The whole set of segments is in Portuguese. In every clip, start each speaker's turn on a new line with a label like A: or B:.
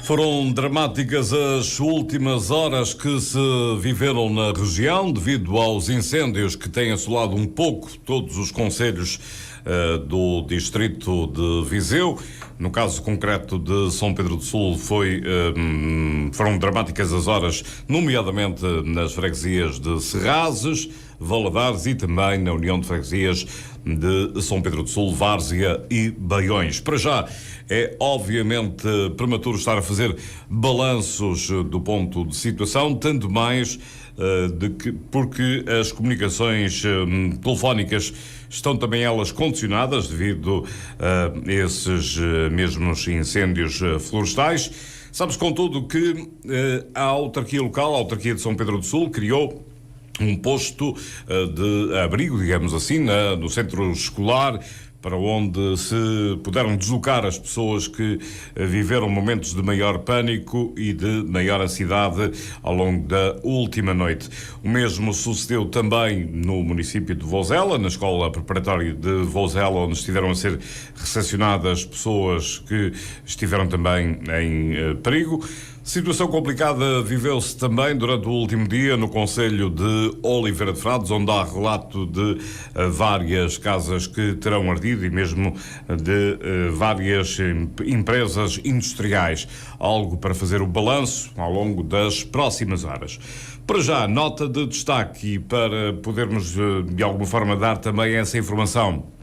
A: Foram dramáticas as últimas horas que se viveram na região devido aos incêndios que têm assolado um pouco todos os concelhos do distrito de Viseu. No caso concreto de São Pedro do Sul foram dramáticas as horas, nomeadamente nas freguesias de Serrazes, Valadares e também na União de Freguesias de São Pedro do Sul, Várzea e Baiões. Para já é obviamente prematuro estar a fazer balanços do ponto de situação, tanto mais porque as comunicaões telefónicas estão também elas condicionadas devido a esses mesmos incêndios florestais. Sabe-se, contudo, que a autarquia local, a autarquia de São Pedro do Sul, criou um posto de abrigo, digamos assim, no centro escolar, para onde se puderam deslocar as pessoas que viveram momentos de maior pânico e de maior ansiedade ao longo da última noite. O mesmo sucedeu também no município de Vozela, na escola preparatória de Vozela, onde estiveram a ser recepcionadas pessoas que estiveram também em perigo. Situação complicada viveu-se também durante o último dia no concelho de Oliveira de Frades, onde há relato de várias casas que terão ardido e mesmo de várias empresas industriais. Algo para fazer o balanço ao longo das próximas horas. Para já, nota de destaque, e para podermos de alguma forma dar também essa informação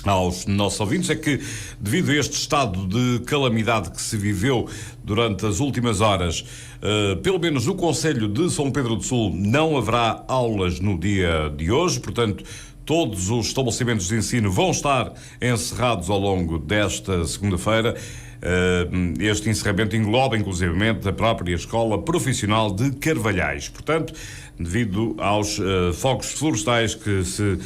A: aos nossos ouvintes, é que devido a este estado de calamidade que se viveu durante as últimas horas, pelo menos no concelho de São Pedro do Sul não haverá aulas no dia de hoje, portanto todos os estabelecimentos de ensino vão estar encerrados ao longo desta segunda-feira. Este encerramento engloba inclusivamente a própria Escola Profissional de Carvalhais. Portanto, devido aos fogos florestais que se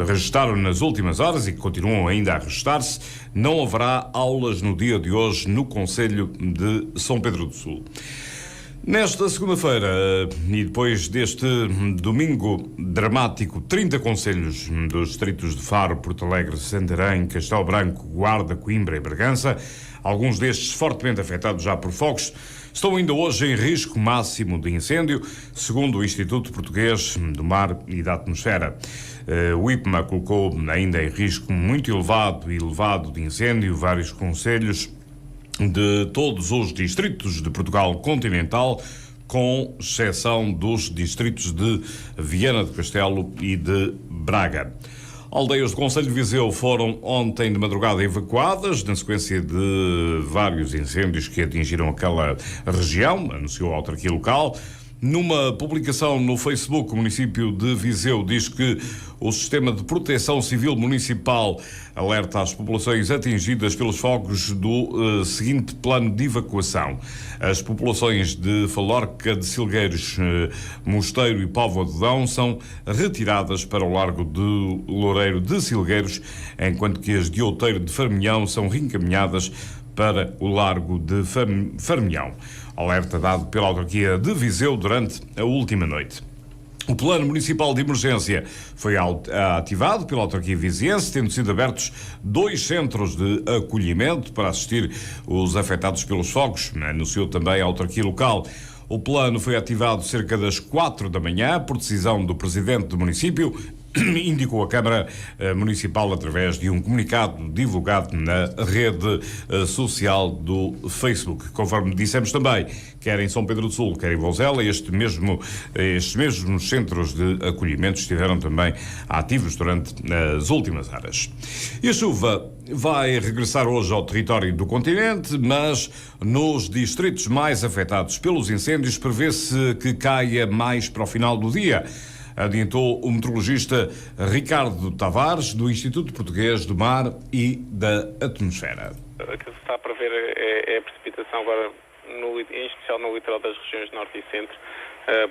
A: registaram nas últimas horas e que continuam ainda a registrar-se, não haverá aulas no dia de hoje no concelho de São Pedro do Sul. Nesta segunda-feira, e depois deste domingo dramático, 30 concelhos dos distritos de Faro, Porto Alegre, Santarém, Castelo Branco, Guarda, Coimbra e Bragança, alguns destes fortemente afetados já por fogos, estão ainda hoje em risco máximo de incêndio, segundo o Instituto Português do Mar e da Atmosfera. O IPMA colocou ainda em risco muito elevado de incêndio vários concelhos de todos os distritos de Portugal continental, com exceção dos distritos de Viana do Castelo e de Braga. Aldeias do concelho de Viseu foram ontem de madrugada evacuadas na sequência de vários incêndios que atingiram aquela região, anunciou a autarquia local. Numa publicação no Facebook, o município de Viseu diz que o Sistema de Proteção Civil Municipal alerta as populações atingidas pelos fogos do seguinte plano de evacuação. As populações de Falorca de Silgueiros, Mosteiro e Póvoa de Dão são retiradas para o Largo de Loureiro de Silgueiros, enquanto que as de Outeiro de Farmilhão são reencaminhadas para o Largo de Farmilhão. Alerta dado pela autarquia de Viseu durante a última noite. O Plano Municipal de Emergência foi ativado pela autarquia viziense, tendo sido abertos 2 centros de acolhimento para assistir os afetados pelos fogos, anunciou também a autarquia local. O plano foi ativado cerca das 4 da manhã, por decisão do presidente do município, indicou a Câmara Municipal através de um comunicado divulgado na rede social do Facebook. Conforme dissemos também, quer em São Pedro do Sul, quer em Vozela, estes mesmos centros de acolhimento estiveram também ativos durante as últimas horas. E a chuva vai regressar hoje ao território do continente, mas nos distritos mais afetados pelos incêndios prevê-se que caia mais para o final do dia, adiantou o meteorologista Ricardo Tavares, do Instituto Português do Mar e da Atmosfera.
B: O que se está a prever é a precipitação agora, em especial no litoral das regiões norte e centro.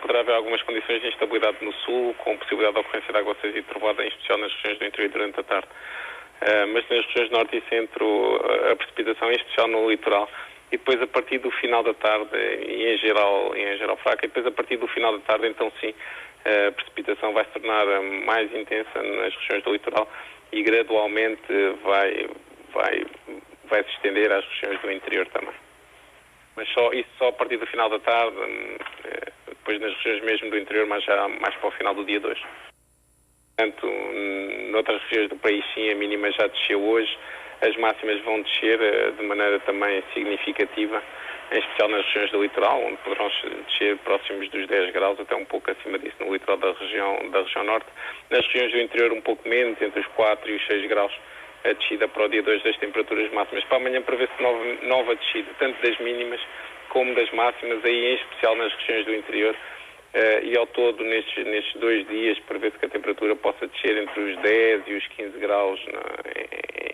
B: Poderá haver algumas condições de instabilidade no sul, com possibilidade de ocorrência de aguaceiros e trovoada, em especial nas regiões do interior durante a tarde. Mas nas regiões norte e centro, a precipitação, em especial no litoral, e depois a partir do final da tarde, e em geral fraca, e depois a partir do final da tarde, então sim, a precipitação vai se tornar mais intensa nas regiões do litoral e gradualmente vai se estender às regiões do interior também. mas só a partir do final da tarde, depois nas regiões mesmo do interior, mas já mais para o final do dia 2. Portanto, noutras regiões do país sim, a mínima já desceu hoje, as máximas vão descer de maneira também significativa, em especial nas regiões do litoral, onde poderão descer próximos dos 10 graus, até um pouco acima disso no litoral da região norte. Nas regiões do interior um pouco menos, entre os 4 e os 6 graus, a descida para o dia 2 das temperaturas máximas. Para amanhã prevê-se nova descida, tanto das mínimas como das máximas, aí em especial nas regiões do interior. E ao todo, nestes 2 dias, prevê-se que a temperatura possa descer entre os 10 e os 15 graus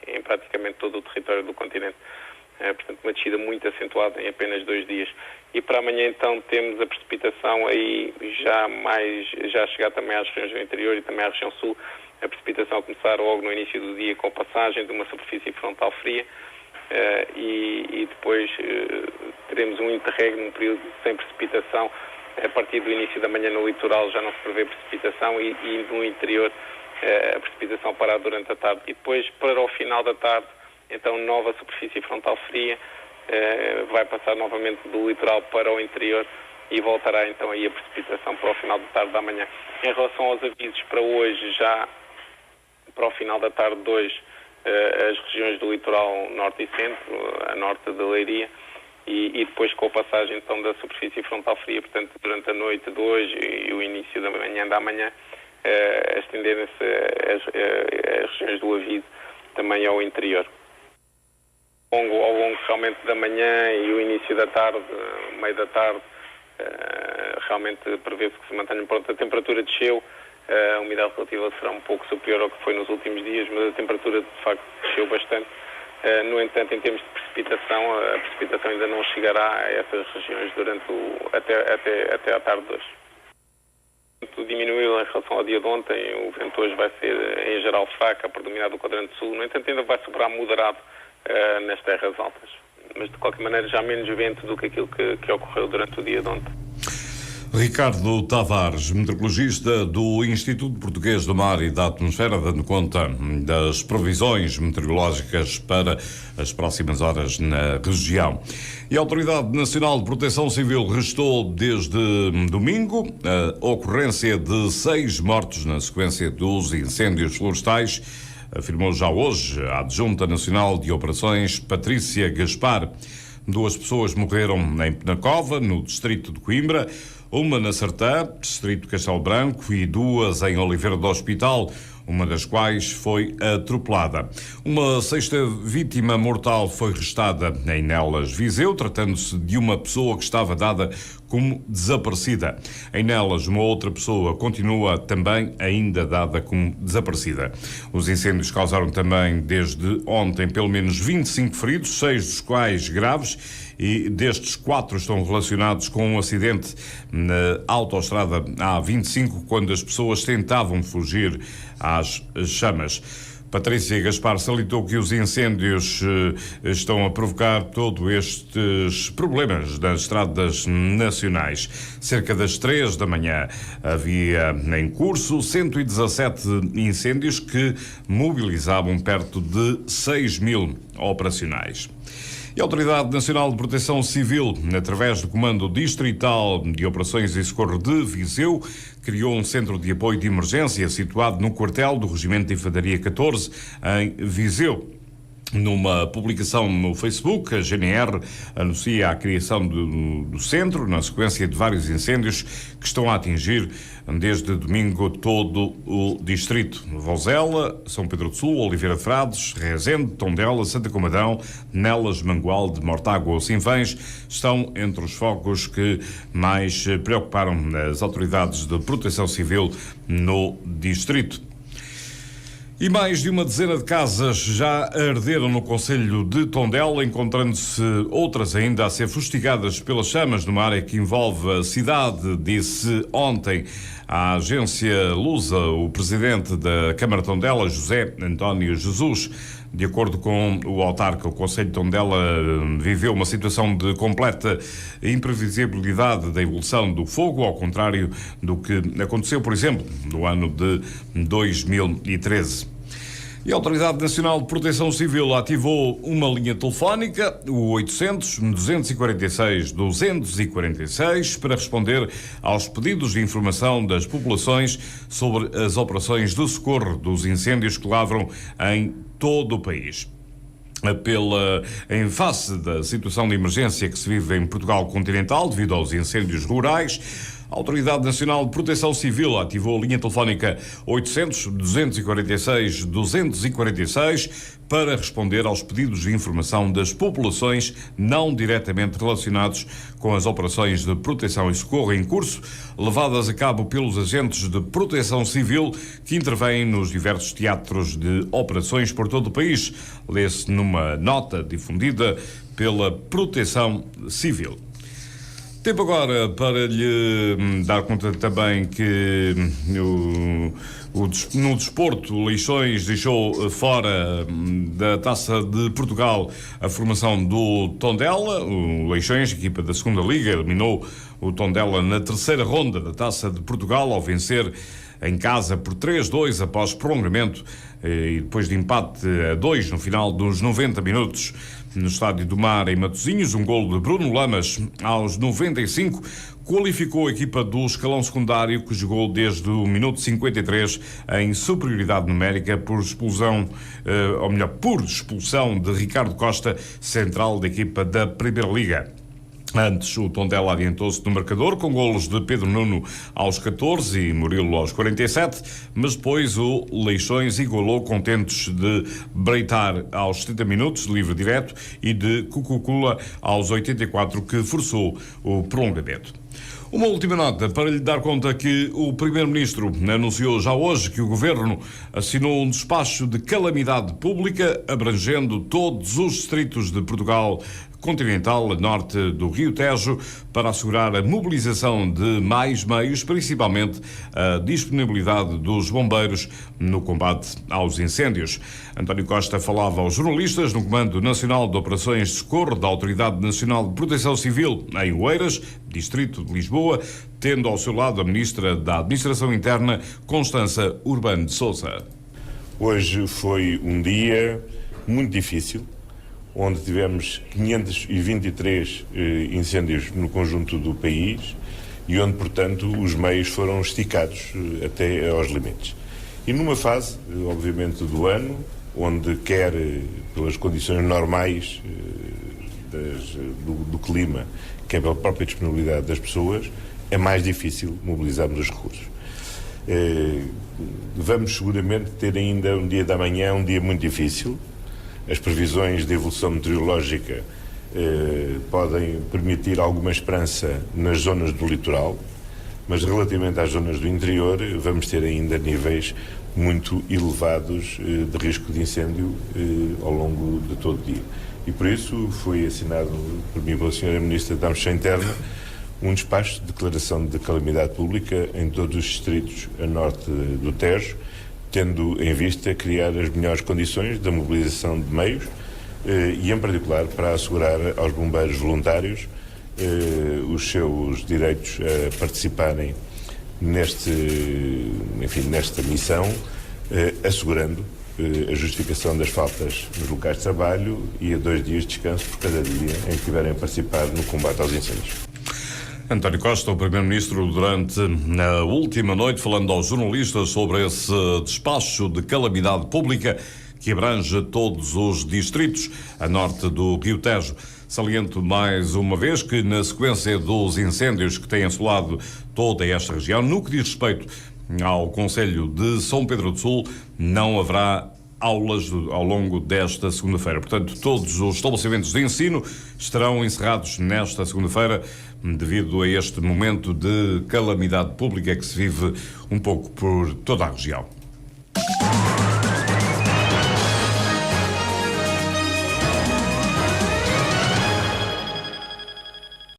B: em praticamente todo o território do continente. Portanto, uma descida muito acentuada em apenas 2 dias. E para amanhã, então, temos a precipitação aí já chegar também às regiões do interior e também à região sul. A precipitação a começar logo no início do dia com a passagem de uma superfície frontal fria e depois teremos um interregno, um período sem precipitação. A partir do início da manhã no litoral já não se prevê precipitação e no interior a precipitação parar durante a tarde. E depois, para o final da tarde, então nova superfície frontal fria, vai passar novamente do litoral para o interior e voltará então aí a precipitação para o final da tarde da manhã. Em relação aos avisos para hoje, já para o final da tarde de hoje, as regiões do litoral norte e centro, a norte da Leiria, e depois com a passagem então da superfície frontal fria, portanto durante a noite de hoje e o início da manhã, estenderem-se as regiões do aviso também ao interior. Ao longo realmente da manhã e o início da tarde, meio da tarde, realmente prevê-se que se mantenha pronto. A temperatura desceu, a umidade relativa será um pouco superior ao que foi nos últimos dias, mas a temperatura de facto desceu bastante. No entanto, em termos de precipitação, a precipitação ainda não chegará a essas regiões durante até à tarde de hoje. Diminuiu em relação ao dia de ontem, o vento hoje vai ser em geral fraco, a predominar do quadrante sul, no entanto ainda vai sobrar moderado nas terras altas, mas de qualquer maneira já menos vento do que aquilo que ocorreu durante o dia de ontem.
A: Ricardo Tavares, meteorologista do Instituto Português do Mar e da Atmosfera, dando conta das previsões meteorológicas para as próximas horas na região. E a Autoridade Nacional de Proteção Civil registrou desde domingo a ocorrência de 6 mortos na sequência dos incêndios florestais, afirmou já hoje a Adjunta Nacional de Operações, Patrícia Gaspar. 2 pessoas morreram em Penacova, no distrito de Coimbra, uma na Sertã, distrito de Castelo Branco, e 2 em Oliveira do Hospital, uma das quais foi atropelada. Uma 6ª vítima mortal foi registada em Nelas, Viseu, tratando-se de uma pessoa que estava dada como desaparecida. Em Nelas, uma outra pessoa continua também ainda dada como desaparecida. Os incêndios causaram também, desde ontem, pelo menos 25 feridos, 6 dos quais graves, e destes 4 estão relacionados com um acidente na autoestrada A25, quando as pessoas tentavam fugir às chamas. Patrícia Gaspar salientou que os incêndios estão a provocar todos estes problemas nas estradas nacionais. Cerca das 3 da manhã havia em curso 117 incêndios que mobilizavam perto de 6.000 operacionais. E a Autoridade Nacional de Proteção Civil, através do Comando Distrital de Operações e Socorro de Viseu, criou um centro de apoio de emergência situado no quartel do Regimento de Infantaria 14, em Viseu. Numa publicação no Facebook, a GNR anuncia a criação do centro na sequência de vários incêndios que estão a atingir desde domingo todo o distrito. Vozela, São Pedro do Sul, Oliveira de Frades, Rezende, Tondela, Santa Comadão, Nelas, Mangualde, Mortágua ou Sinfãs estão entre os focos que mais preocuparam as autoridades de proteção civil no distrito. E mais de uma dezena de casas já arderam no concelho de Tondela, encontrando-se outras ainda a ser fustigadas pelas chamas numa área que envolve a cidade, disse ontem à agência Lusa o presidente da Câmara de Tondela, José António Jesus. De acordo com o autarca, o concelho de Tondela viveu uma situação de completa imprevisibilidade da evolução do fogo, ao contrário do que aconteceu, por exemplo, no ano de 2013. E a Autoridade Nacional de Proteção Civil ativou uma linha telefónica, o 800-246-246, para responder aos pedidos de informação das populações sobre as operações de socorro dos incêndios que lavram em todo o país. Em face da situação de emergência que se vive em Portugal continental devido aos incêndios rurais, a Autoridade Nacional de Proteção Civil ativou a linha telefónica 800-246-246 para responder aos pedidos de informação das populações não diretamente relacionados com as operações de proteção e socorro em curso, levadas a cabo pelos agentes de proteção civil que intervêm nos diversos teatros de operações por todo o país. Lê-se numa nota difundida pela Proteção Civil. Tempo agora para lhe dar conta também que no desporto, Leixões deixou fora da Taça de Portugal a formação do Tondela. O Leixões, equipa da segunda Liga, eliminou o Tondela na terceira ronda da Taça de Portugal ao vencer em casa por 3-2 após prolongamento e depois de empate a 2 no final dos 90 minutos. No Estádio do Mar, em Matosinhos, um golo de Bruno Lamas aos 95 qualificou a equipa do escalão secundário, que jogou desde o minuto 53 em superioridade numérica por expulsão de Ricardo Costa, central da equipa da Primeira Liga. Antes, o Tondela adiantou-se no marcador com golos de Pedro Nuno aos 14 e Murilo aos 47, mas depois o Leixões igualou contentes de Breitar aos 70 minutos, livre direto, e de Cucucula aos 84, que forçou o prolongamento. Uma última nota para lhe dar conta que o Primeiro-Ministro anunciou já hoje que o Governo assinou um despacho de calamidade pública abrangendo todos os distritos de Portugal continental, a norte do Rio Tejo, para assegurar a mobilização de mais meios, principalmente a disponibilidade dos bombeiros no combate aos incêndios. António Costa falava aos jornalistas no Comando Nacional de Operações de Socorro da Autoridade Nacional de Proteção Civil, em Oeiras, distrito de Lisboa, tendo ao seu lado a Ministra da Administração Interna, Constança Urbano de Sousa.
C: Hoje foi um dia muito difícil, onde tivemos 523 incêndios no conjunto do país e onde, portanto, os meios foram esticados até aos limites. E numa fase, obviamente, do ano, onde quer pelas condições normais do clima, quer pela própria disponibilidade das pessoas, é mais difícil mobilizarmos os recursos. Vamos seguramente ter ainda um dia da manhã, um dia muito difícil. As previsões de evolução meteorológica podem permitir alguma esperança nas zonas do litoral, mas relativamente às zonas do interior vamos ter ainda níveis muito elevados de risco de incêndio ao longo de todo o dia. E por isso foi assinado por mim e pela Sra. Ministra da Administração Interna um despacho de declaração de calamidade pública em todos os distritos a norte do Tejo, tendo em vista criar as melhores condições da mobilização de meios e, em particular, para assegurar aos bombeiros voluntários os seus direitos a participarem nesta missão, assegurando a justificação das faltas nos locais de trabalho e a 2 dias de descanso por cada dia em que estiverem a participar no combate aos incêndios.
A: António Costa, o Primeiro-Ministro, durante a última noite, falando aos jornalistas sobre esse despacho de calamidade pública que abrange todos os distritos a norte do Rio Tejo. Saliento mais uma vez que, na sequência dos incêndios que têm assolado toda esta região, no que diz respeito ao Concelho de São Pedro do Sul, não haverá aulas ao longo desta segunda-feira. Portanto, todos os estabelecimentos de ensino estarão encerrados nesta segunda-feira devido a este momento de calamidade pública que se vive um pouco por toda a região.